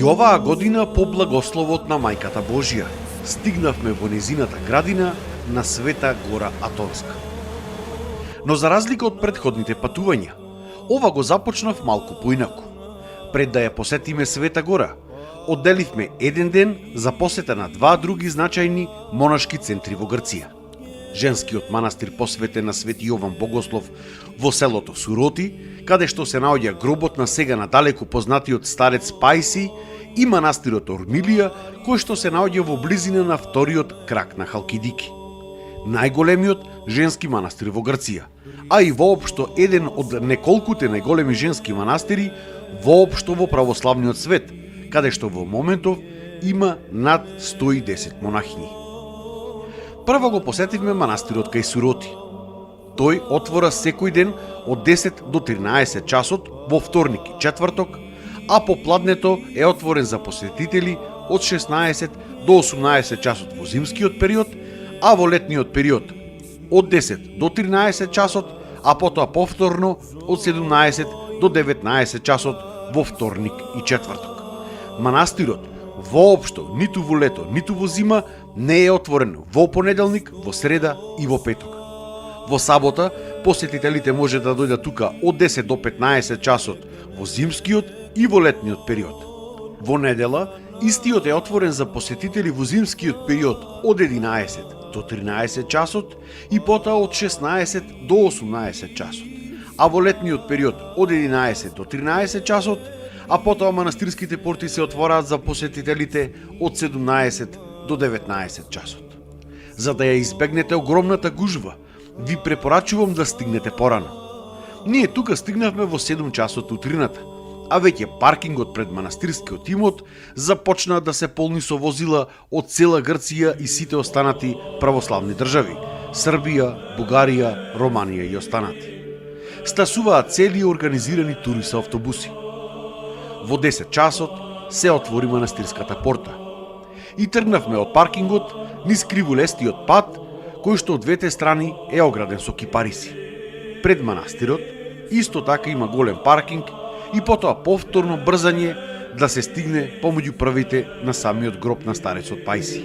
И оваа година по благословот на Мајката Божија стигнавме во незината градина на Света Гора Атонска. Но за разлика од претходните патувања, ова го започнав малку поинаку. Пред да ја посетиме Света Гора, одделивме еден ден за посета на два други значајни монашки центри во Грција. Женскиот манастир посветен на Свети Јован Богослов во селото Суроти, каде што се наоѓа гробот на сега надалеку познатиот старец Пајси, и манастирот Ормилија, кој што се наоѓа во близина на вториот крак на Халкидики. Најголемиот женски манастир во Грција, а и воопшто еден од неколкуте најголеми женски манастири воопшто во православниот свет, каде што во моментов има над 110 монахини. Прво го посетивме манастирот кај Суроти. Тој отвора секој ден од 10 до 13 часот во вторник и четврток, а попладнето е отворен за посетители од 16 до 18 часот во зимскиот период, а во летниот период од 10 до 13 часот, а потоа повторно од 17 до 19 часот во вторник и четврток. Манастирот воопшто ниту во лето, ниту во зима не е отворен во понеделник, во среда и во петок. Во сабота посетителите може да дојдат тука од 10 до 15 часот во зимскиот и во летниот период. Во недела истиот е отворен за посетители во зимскиот период од 11 до 13 часот и потоа од 16 до 18 часот, а во летниот период од 11 до 13 часот, а потоа манастирските порти се отвораат за посетителите од 17 до 19 часот. За да ја избегнете огромната гужва, ви препорачувам да стигнете порано. Ние тука стигнавме во 7 часот утрината, а веќе паркингот пред манастирскиот имот започна да се полни со возила од цела Грција и сите останати православни држави – Србија, Бугарија, Романија и останати. Стасуваат цели организирани тури со автобуси. Во 10 часот се отвори манастирската порта. И тргнавме од паркингот низ кривулестиот пат, кој што од двете страни е ограден со кипариси. Пред манастирот исто така има голем паркинг и потоа повторно брзање да се стигне помеѓу првите на самиот гроб на старецот Пајси.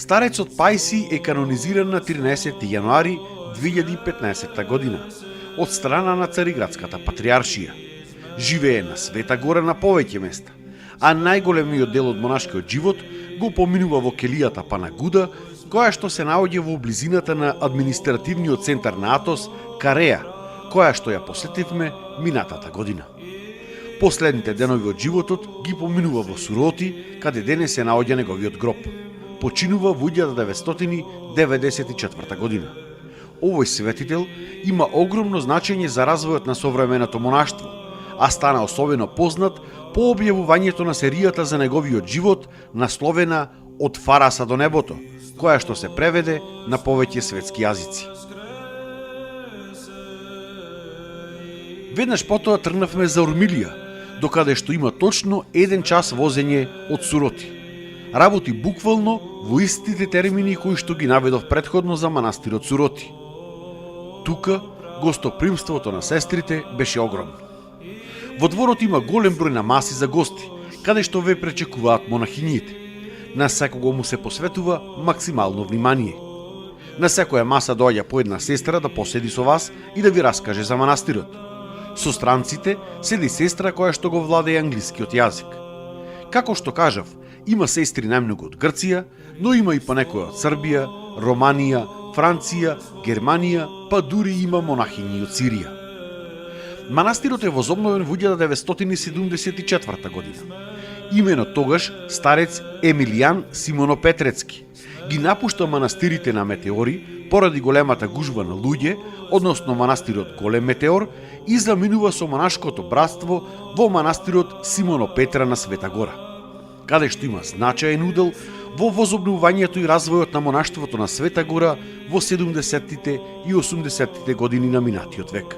Старецот Пајси е канонизиран на 13 јануари 2015 година од страна на Цариградската патриаршија. Живее на Света Гора на повеќе места, а најголемиот дел од монашкиот живот го поминува во келијата Панагуда, која што се наоѓа во близината на административниот центар на Атос, Кареја, која што ја посетивме минатата година. Последните денови од животот ги поминува во Суроти, каде денес се наоѓа неговиот гроб. Починува во 1994 година. Овој светител има огромно значење за развојот на современото монаштво, а стана особено познат по објавувањето на серијата за неговиот живот насловена "Од Фараса до небото", која што се преведе на повеќе светски јазици. Веднаш потоа тргнавме за Ормилија, докаде што има точно 1 час возење од Суроти. Работи буквално во истите термини кои што ги наведов претходно за манастирот Суроти. Тука гостопримството на сестрите беше огромно. Во дворот има голем број на маси за гости, каде што ве пречекуваат монахињите. На секого му се посветува максимално внимание. На секоја маса доаѓа по една сестра да поседи со вас и да ви раскаже за манастирот. Со странците седи сестра која што го владее англискиот јазик. Како што кажав, има сестри најмногу од Грција, но има и понекои од Србија, Романија, Франција, Германија, па дури има монахини од Сирија. Манастирот е возобновен во 1974 година. Имено тогаш старец Емилијан Симонопетрецки ги напушта манастирите на Метеори поради големата гужва на луѓе, односно манастирот Голем Метеор, и заминува со монашкото братство во манастирот Симоно Петра на Света Гора, каде што има значаен удел во возобновувањето и развојот на монаштвото на Света Гора во 70-тите и 80-тите години на минатиот век.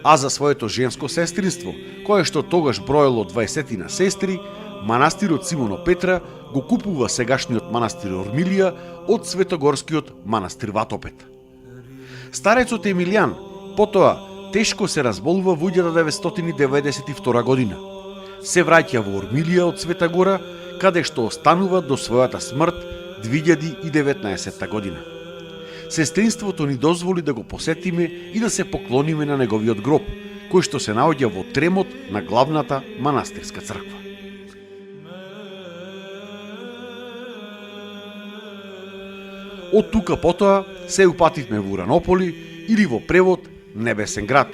а за своето женско сестринство, кое што тогаш броело 20 на сестри, манастирот Симоно Петра го купува сегашниот манастир Ормилија од светогорскиот манастир Ватопет. Старецот Емилијан потоа тешко се разболува во 1992 година. Се враќа во Ормилија од Света Гора, каде што останува до својата смрт 2019 година. Сестринството ни дозволи да го посетиме и да се поклониме на неговиот гроб, кој што се наоѓа во тремот на главната манастирска црква. Од тука потоа се упативме во Уранополи или во превод Небесен град,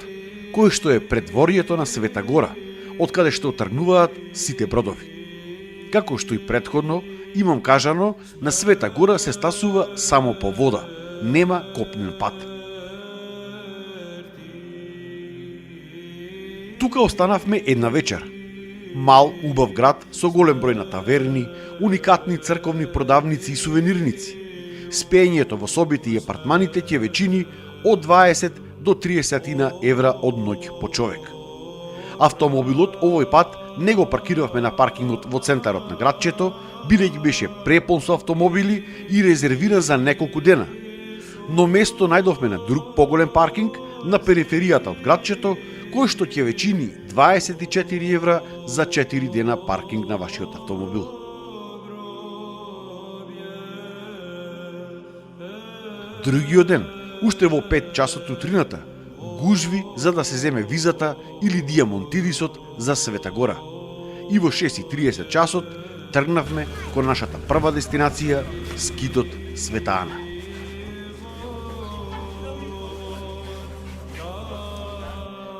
кој што е предворието на Света Гора, од каде што тргнуваат сите бродови. Како што и претходно имам кажано, на Света Гора се стасува само по вода, нема копнен пат. Тука останавме една вечер. Мал, убав град со голем број на таверни, уникатни црковни продавници и сувенирници. Спењето во собите и апартманите ќе вечини од 20 до 30 евра од ноќ по човек. Автомобилот овој пат не го паркиравме на паркингот во центарот на градчето, бидејќи беше препон со автомобили и резервиран за неколку дена. Но место најдовме на друг поголем паркинг на периферијата од градчето, кој што ќе вечини 24 евра за 4 дена паркинг на вашиот автомобил. Другиот ден, уште во 5 часот утрината, гужви за да се земе визата или диамонтидисот за Света Гора. И во 6:30 часот тргнавме кон нашата прва дестинација, скитот Света Ана.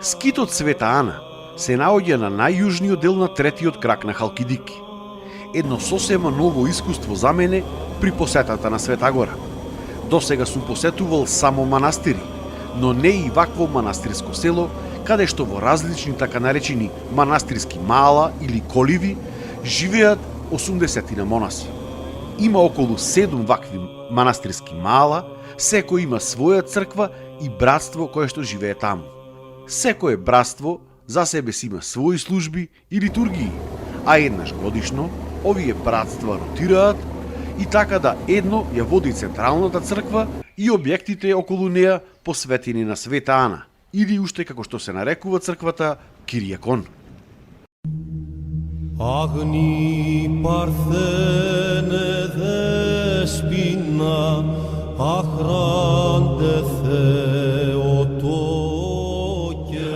Скитот Света Ана се наоѓа на најјужниот дел на третиот крак на Халкидики. Едно сосема ново искуство за мене при посетата на Света Гора. Досега сум посетувал само манастири, но не и вакво манастирско село, каде што во различни така наречени манастирски мала или коливи живеат 80 монаси. Има околу 7 вакви манастирски мала, секој има своја црква и братство кое што живее таму. Секое братство за себе си има своји служби и литургии, а еднаш годишно овие братства ротираат и така да едно ја води централната црква и објектите околу неа посветени на Света Ана, или уште како што се нарекува црквата Кириакон. Αγνή Παρθένε δέσποινα, αχράντε Θεοτόκε.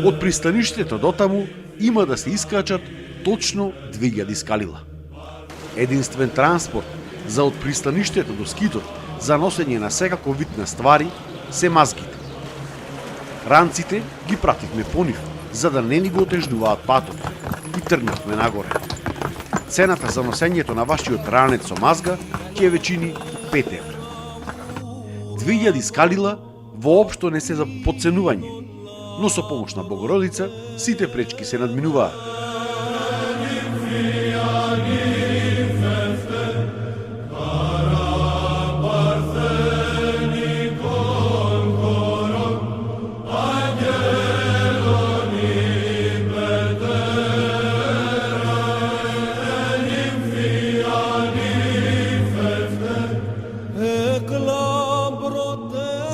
Од пристаништето дотаму има да се искачат точно 2000 скалила. Единствен транспорт за од пристаништето до скитот за носење на секако вид на ствари се мазгите. Ранците ги пративме по нив, за да не ни го отежнуваат патот, и тргнавме нагоре. Цената за носењето на вашиот ранец со мазга ќе вечини 5 евра. 2000 скалила воопшто не се за подценување, но со помош на Богородица сите пречки се надминуваат.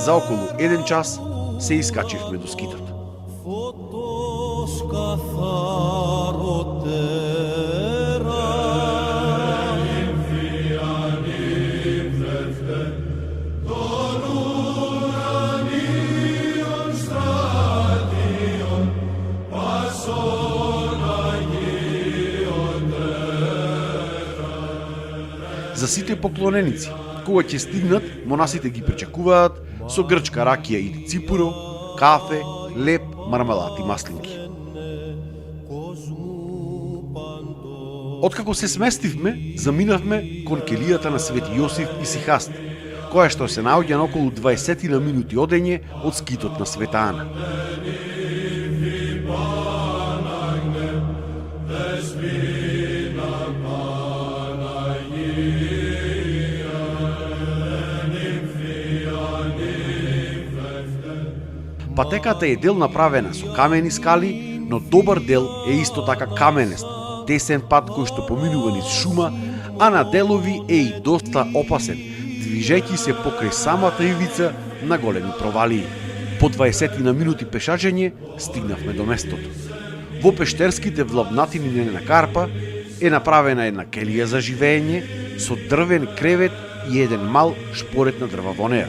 За околу 1 час се искачивме до скитот. За сите поклоненици, кога ќе стигнат, монасите ги пречекуваат со грчка ракија или ципуро, кафе, леп, мармелад и маслинки. Откако се сместивме, заминавме кон келијата на Свети Јосиф и Сихаст, која што се наоѓа на околу 20 на минути одење од скитот на Света Ана. Патеката е дел направена со камени скали, но добар дел е исто така каменест, тесен пат кој што поминува низ шума, а на делови е и доста опасен, движејќи се покрај самата ивица на големи провалии. По 20 на минути пешаčење стигнавме до местото. Во пештерските влавнатини на Карпа е направена една келија за живење со дрвен кревет и еден мал шпорет на дрва во неа.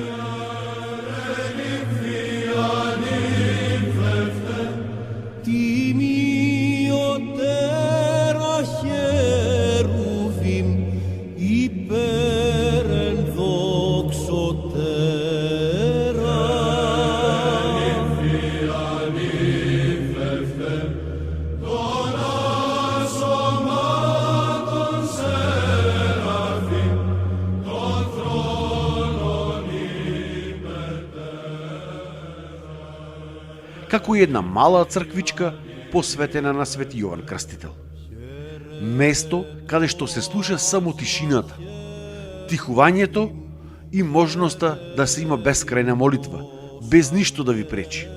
Како и една мала црквичка посветена на Свети Јован Крстител. Место каде што се слуша само тишината, тихувањето и можноста да се има бескрајна молитва, без ништо да ви пречи.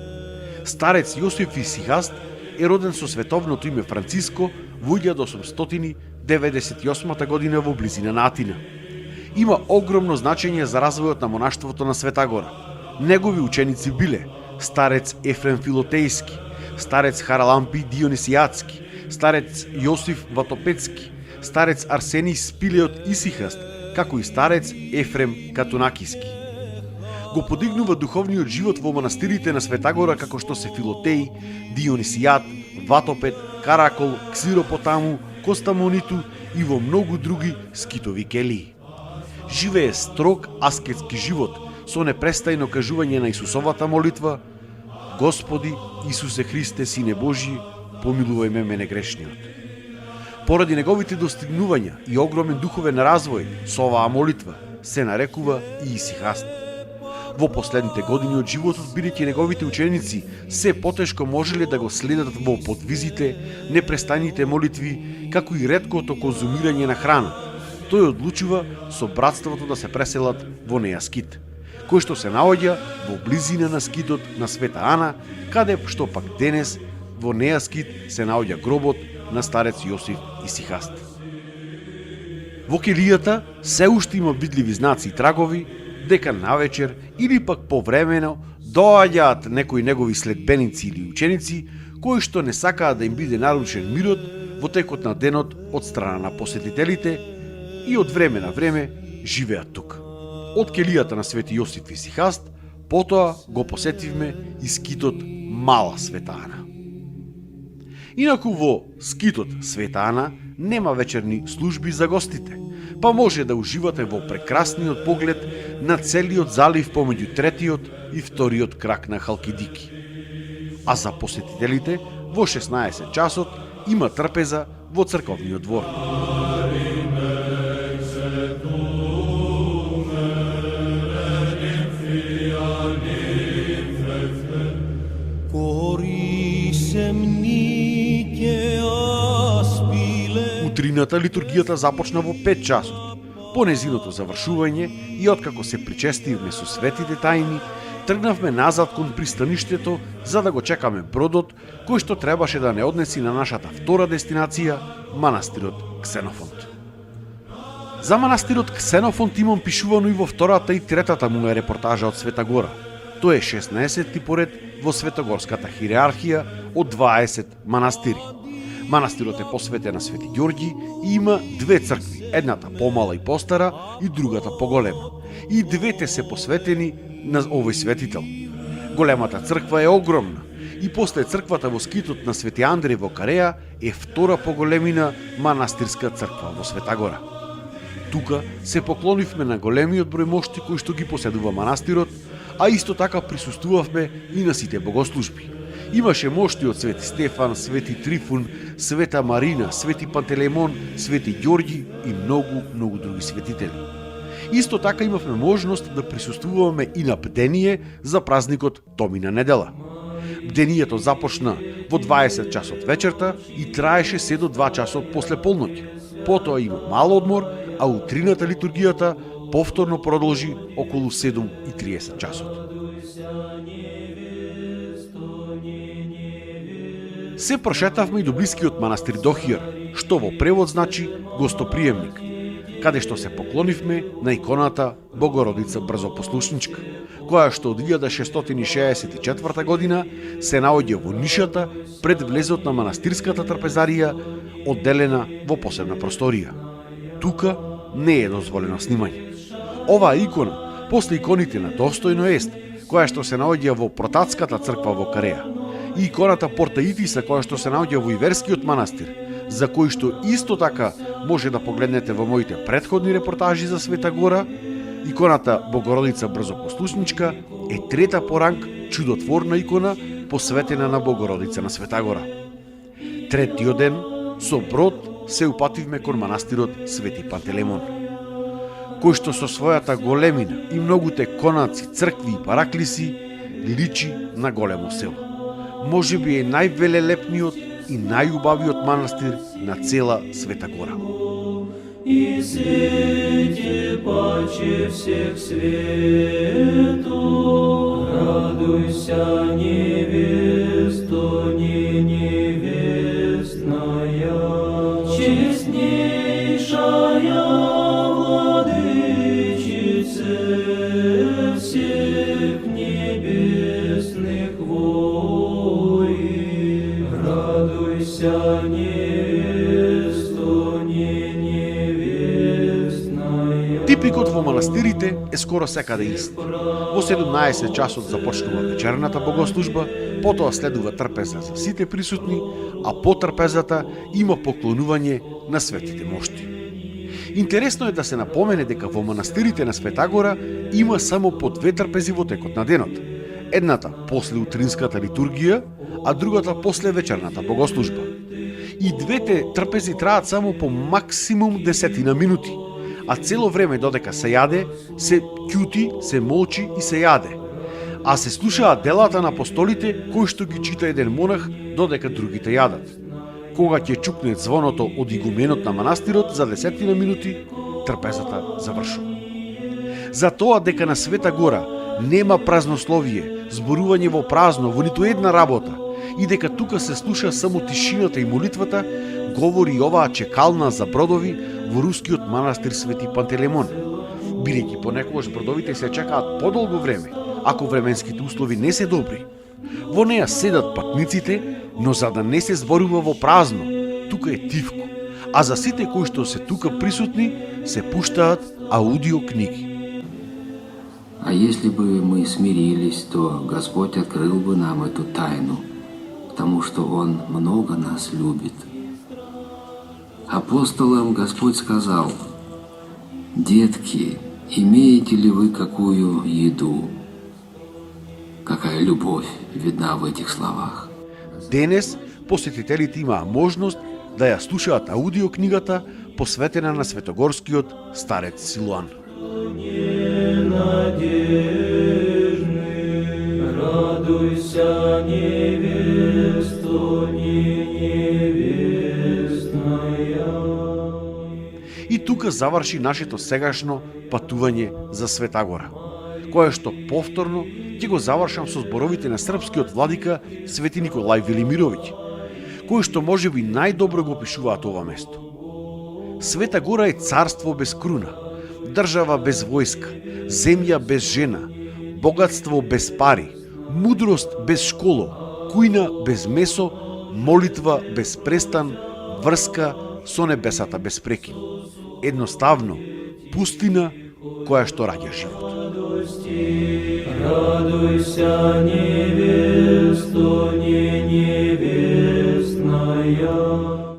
Старец Јосиф Исихаст е роден со световното име Франциско во 1898 година во близина на Атина. Има огромно значење за развојот на монаштвото на Света Гора. Негови ученици биле старец Ефрем Филотејски, старец Харалампи Дионисијацки, старец Јосиф Ватопецки, старец Арсений Спилеот Исихаст, како и старец Ефрем Катунакиски. Го подигнува духовниот живот во манастирите на Света Гора како што се Филотеј, Дионисијат, Ватопет, Каракол, Ксиропотаму, Костамониту и во многу други скитови келии. Живее строг аскетски живот, со непрестајно кажување на Исусовата молитва: Господи Исусе Христе, Сине Божи, помилувај мене грешниот. Поради неговите достигнувања и огромен духовен развој со оваа молитва се нарекува и Исихаст. Во последните години од животот, бидејќи неговите ученици се потешко можеле да го следат во подвизите, непрестајните молитви, како и реткото конзумирање на храна, тој одлучува со братството да се преселат во Неа Скит, кој што се наоѓа во близина на скитот на Света Ана, каде што пак денес во Неа Скит се наоѓа гробот на старец Јосиф Исихаст. Во келијата се уште има видливи знаци и трагови дека навечер или пак повремено доаѓаат некои негови следбеници или ученици кои што не сакаат да им биде нарушен мирот во текот на денот од страна на посетителите и од време на време живеат тука. Од келијата на Свети Јосиф Исихаст потоа го посетивме и скитот Мала Света Ана. Инаку во скитот Света Ана нема вечерни служби за гостите, па може да уживате во прекрасниот поглед на целиот залив помеѓу третиот и вториот крак на Халкидики. А за посетителите во 16 часот има трпеза во црковниот двор. Утрината литургијата започна во 5 часот. По незиното завршување и откако се причестивме со светите тајни, тргнавме назад кон пристаништето за да го чекаме бродот кој што требаше да не однеси на нашата втора дестинација, манастирот Ксенофонт. За манастирот Ксенофонт имам пишувано и во втората и третата моја репортажа од Света Гора. Тој е 16-ти поред во Светогорската хиерархија од 20 манастири. Манастирот е посветен на Свети Ѓорѓи и има две цркви, едната помала и постара и другата поголема. И двете се посветени на овој светител. Големата црква е огромна и после црквата во скитот на Свети Андреј во Кареја е втора по големина манастирска црква во Света Гора. Тука се поклонивме на големиот број мошти кои што ги поседува манастирот, а исто така присуствувавме и на сите богослужби. Имаше мошти од Свети Стефан, Свети Трифун, Света Марина, Свети Пантелеймон, Свети Ѓорѓи и многу други светители. Исто така имавме можност да присуствуваме и на бдение за празникот Томина недела. Бденијето започна во 20 часот вечерта и траеше се до 2 часот после полноќ. Потоа има мал одмор, а утрината литургијата повторно продолжи околу 7:30 часот. Се прошетавме и до блискиот манастир Дохијар, што во превод значи гостоприемник, каде што се поклонивме на иконата Богородица Брзопослушничка, која што од 1664 година се наоѓа во нишата пред влезот на манастирската трпезарија, одделена во посебна просторија. Тука не е дозволено снимање. Оваа икона, после иконите на Достојно ест, која што се наоѓа во Протатската црква во Кареја, и иконата Портаитиса, која што се наоѓа во Иверскиот манастир, за кој што исто така може да погледнете во моите претходни репортажи за Света Гора, иконата Богородица Брзопослушничка е трета по ранг чудотворна икона посветена на Богородица на Света Гора. Третиот ден со брод се упативме кон манастирот Свети Пантелеймон, кој што со својата големина и многуте конаци, цркви и параклиси личи на големо село. Може би е највелелепниот и најубавиот манастир на цела Света Гора. И свете паче всех свету, радуйся, невесто, не невестная, честнейшая владычице всех небесных воин, радуйся, невесто, не невестная. Типикот во манастирите е скоро секаде ист. Во 17 часот започнува вечерната богослужба, потоа следува трпеза за сите присутни, а по трпезата има поклонување на светите мошти. Интересно е да се напомене дека во манастирите на Света Гора има само по 2 трпези во текот на денот. Едната после утринската литургија, а другата после вечерната богослужба. И двете трпези траат само по максимум 10 минути, а цело време додека се јаде, се ќути, се молчи и се јаде. А се слушаат делата на апостолите кои што ги чита еден монах додека другите јадат. Кога ќе чукне звоното од игуменот на манастирот за 10 минути, трпезата завршува. За тоа дека на Света Гора нема празнословие, зборување во празно, во ниту една работа, и дека тука се слуша само тишината и молитвата, говори оваа чекална за бродови во рускиот манастир Свети Пантелеймон. Бидејќи понекогаш бродовите се чекаат подолго време, ако временските услови не се добри. Во неа седат патниците, но за да не се зборува во празно, тука е тивко, а за сите кои што се тука присутни, се пуштаат аудиокниги. А если бы мы смирились, то Господь открыл бы нам эту тайну, потому что Он много нас любит. Апостолам Господь сказал: «Детки, имеете ли вы какую еду?» Какая любовь видна в этих словах. Денес посетителите имаа можност да ја слушаат аудиокнигата посветена на светогорскиот старец Силуан. Радуйся, невесто, не невестная. И тука заврши нашето сегашно патување за Света Гора, кое што повторно ќе го завршам со зборовите на српскиот владика Свети Николај Велимировиќ, кој што можеби најдобро го опишуваат ова место. Света Гора е царство без круна, држава без војска, земја без жена, богатство без пари, мудрост без школо, кујна без месо, молитва без престан, врска со небесата без прекин. Едноставно, пустина која што раѓа живот. Радуйся, невеста.